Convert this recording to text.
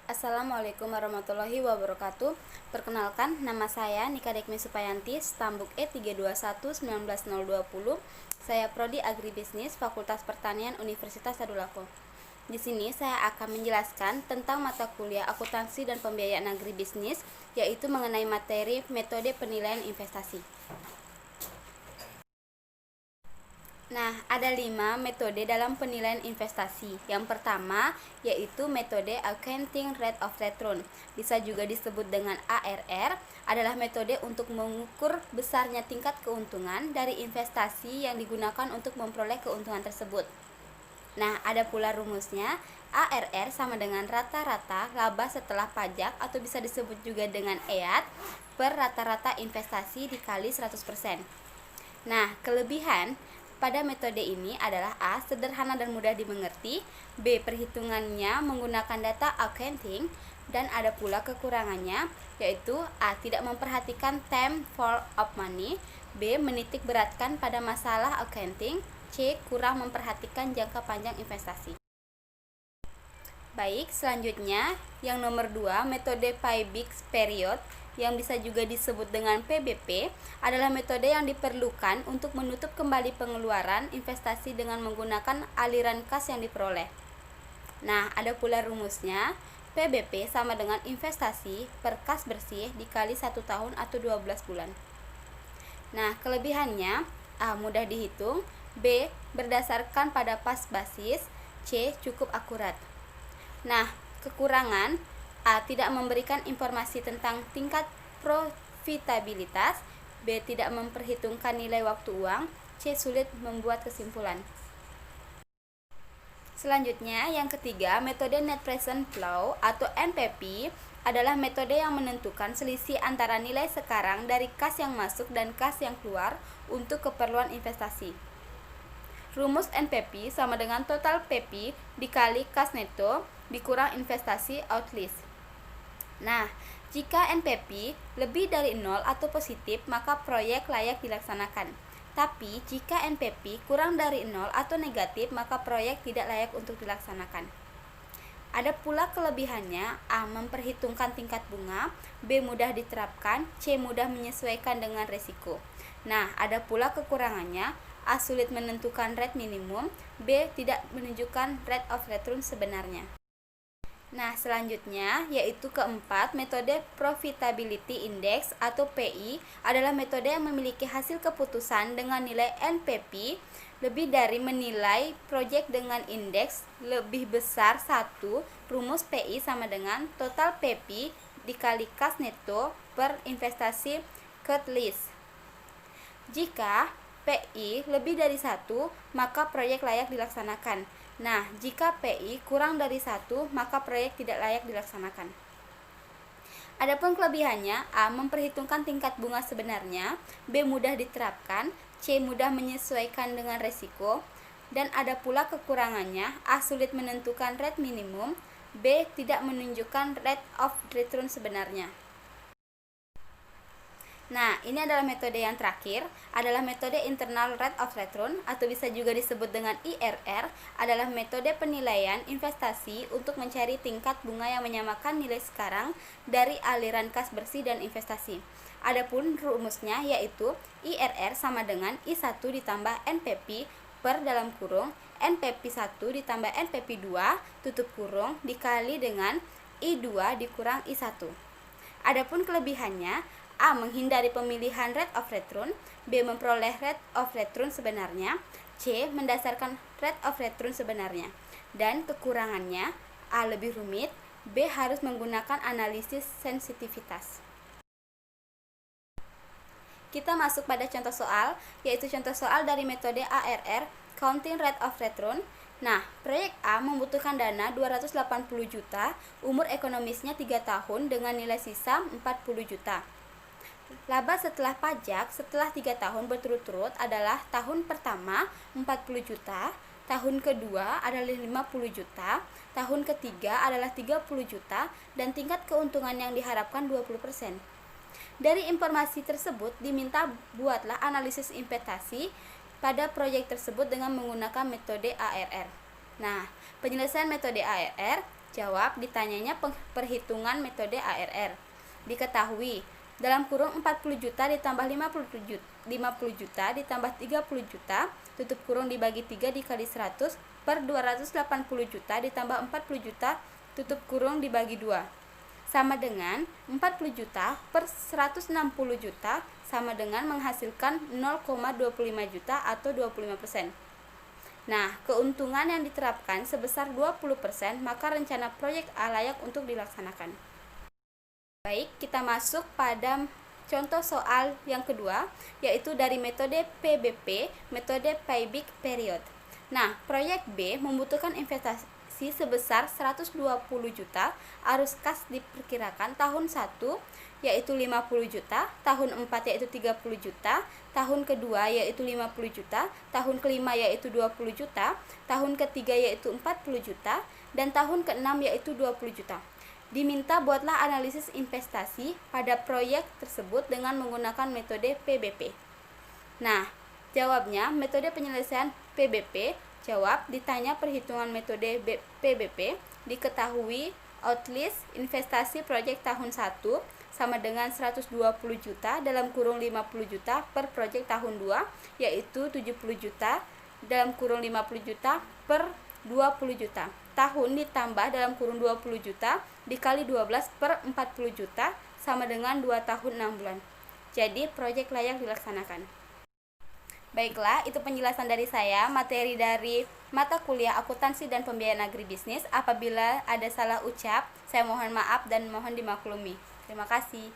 Assalamualaikum warahmatullahi wabarakatuh. Perkenalkan, nama saya Nika Dekmi Supayanti, Stambuk E321-19020. Saya Prodi Agribisnis Fakultas Pertanian Universitas Sadulako. Di sini saya akan menjelaskan tentang mata kuliah akuntansi dan pembiayaan agribisnis, yaitu mengenai materi metode penilaian investasi. Nah, ada 5 metode dalam penilaian investasi. Yang pertama, yaitu metode Accounting Rate of Return. Bisa juga disebut dengan ARR, adalah metode untuk mengukur besarnya tingkat keuntungan dari investasi yang digunakan untuk memperoleh keuntungan tersebut. Nah, ada pula rumusnya. ARR sama dengan rata-rata laba setelah pajak atau bisa disebut juga dengan EAT per rata-rata investasi dikali 100%. Nah, kelebihan pada metode ini adalah A. Sederhana dan mudah dimengerti, B. Perhitungannya menggunakan data accounting, dan ada pula kekurangannya, yaitu A. Tidak memperhatikan time for of money, B. Menitik beratkan pada masalah accounting, C. Kurang memperhatikan jangka panjang investasi. Baik, selanjutnya yang nomor 2, metode payback period yang bisa juga disebut dengan PBP adalah metode yang diperlukan untuk menutup kembali pengeluaran investasi dengan menggunakan aliran kas yang diperoleh. Nah, ada pula rumusnya. PBP sama dengan investasi per kas bersih dikali 1 tahun atau 12 bulan. Nah, kelebihannya A. Mudah dihitung, B. Berdasarkan pada pas basis, C. Cukup akurat. Nah, kekurangan A. Tidak memberikan informasi tentang tingkat profitabilitas, B. Tidak memperhitungkan nilai waktu uang, C. Sulit membuat kesimpulan. Selanjutnya, yang ketiga, metode Net Present Flow atau NPV adalah metode yang menentukan selisih antara nilai sekarang dari kas yang masuk dan kas yang keluar untuk keperluan investasi. Rumus NPV sama dengan total PP dikali kas neto dikurang investasi outlist. Nah, jika NPV lebih dari 0 atau positif, maka proyek layak dilaksanakan. Tapi, jika NPV kurang dari 0 atau negatif, maka proyek tidak layak untuk dilaksanakan. Ada pula kelebihannya, A. Memperhitungkan tingkat bunga, B. Mudah diterapkan, C. Mudah menyesuaikan dengan risiko. Nah, ada pula kekurangannya, A. Sulit menentukan rate minimum, B. Tidak menunjukkan rate of return sebenarnya. Nah, selanjutnya yaitu keempat, metode Profitability Index atau PI adalah metode yang memiliki hasil keputusan dengan nilai NPV lebih dari menilai proyek dengan indeks lebih besar 1. Rumus PI sama dengan total PP dikali kas neto per investasi cut list. Jika PI lebih dari 1, maka proyek layak dilaksanakan. Nah, jika PI kurang dari 1, maka proyek tidak layak dilaksanakan. Adapun kelebihannya, A. Memperhitungkan tingkat bunga sebenarnya, B. Mudah diterapkan, C. Mudah menyesuaikan dengan risiko, dan ada pula kekurangannya, A. Sulit menentukan rate minimum, B. Tidak menunjukkan rate of return sebenarnya. Nah, ini adalah metode yang terakhir, adalah metode Internal Rate of Return atau bisa juga disebut dengan IRR, adalah metode penilaian investasi untuk mencari tingkat bunga yang menyamakan nilai sekarang dari aliran kas bersih dan investasi. Adapun rumusnya yaitu IRR sama dengan I1 ditambah NPV per dalam kurung NPV 1 ditambah NPV 2 tutup kurung dikali dengan I2 dikurang I1. Adapun kelebihannya, A. Menghindari pemilihan rate of return, B. Memperoleh rate of return sebenarnya, C. Mendasarkan rate of return sebenarnya. Dan kekurangannya, A. Lebih rumit, B. Harus menggunakan analisis sensitivitas. Kita masuk pada contoh soal, yaitu contoh soal dari metode ARR, Counting Rate of Return. Nah, proyek A membutuhkan dana 280 juta, umur ekonomisnya 3 tahun dengan nilai sisa 40 juta. Laba setelah pajak setelah 3 tahun berturut-turut adalah tahun pertama 40 juta, tahun kedua adalah 50 juta, tahun ketiga adalah 30 juta, dan tingkat keuntungan yang diharapkan 20%. Dari informasi tersebut diminta buatlah analisis investasi pada proyek tersebut dengan menggunakan metode ARR. Nah, penyelesaian metode ARR, Jawab, ditanyanya perhitungan metode ARR. Diketahui, dalam kurung 40 juta ditambah 50 juta ditambah 30 juta, tutup kurung dibagi 3 dikali 100 per 280 juta ditambah 40 juta, tutup kurung dibagi 2. Sama dengan 40 juta per 160 juta sama dengan menghasilkan 0,25 juta atau 25%. Nah, keuntungan yang diterapkan sebesar 20%, maka rencana proyek A layak untuk dilaksanakan. Baik, kita masuk pada contoh soal yang kedua, yaitu dari metode PBP, metode Payback Period. Nah, proyek B membutuhkan investasi sebesar 120 juta, arus kas diperkirakan tahun 1 yaitu 50 juta, tahun 4 yaitu 30 juta, tahun kedua yaitu 50 juta, tahun kelima yaitu 20 juta, tahun ketiga yaitu 40 juta, dan tahun keenam yaitu 20 juta. Diminta buatlah analisis investasi pada proyek tersebut dengan menggunakan metode PBP. Nah, jawabnya metode penyelesaian PBP. Jawab, ditanya perhitungan metode PBP, diketahui outlist investasi proyek tahun 1 sama dengan 120 juta dalam kurung 50 juta per proyek tahun 2 yaitu 70 juta dalam kurung 50 juta per 20 juta. Tahun ditambah dalam kurung 20 juta dikali 12 per 40 juta sama dengan 2 tahun 6 bulan. Jadi proyek layak dilaksanakan. Baiklah, itu penjelasan dari saya, materi dari mata kuliah akuntansi dan pembiayaan agribisnis. Apabila ada salah ucap, saya mohon maaf dan mohon dimaklumi. Terima kasih.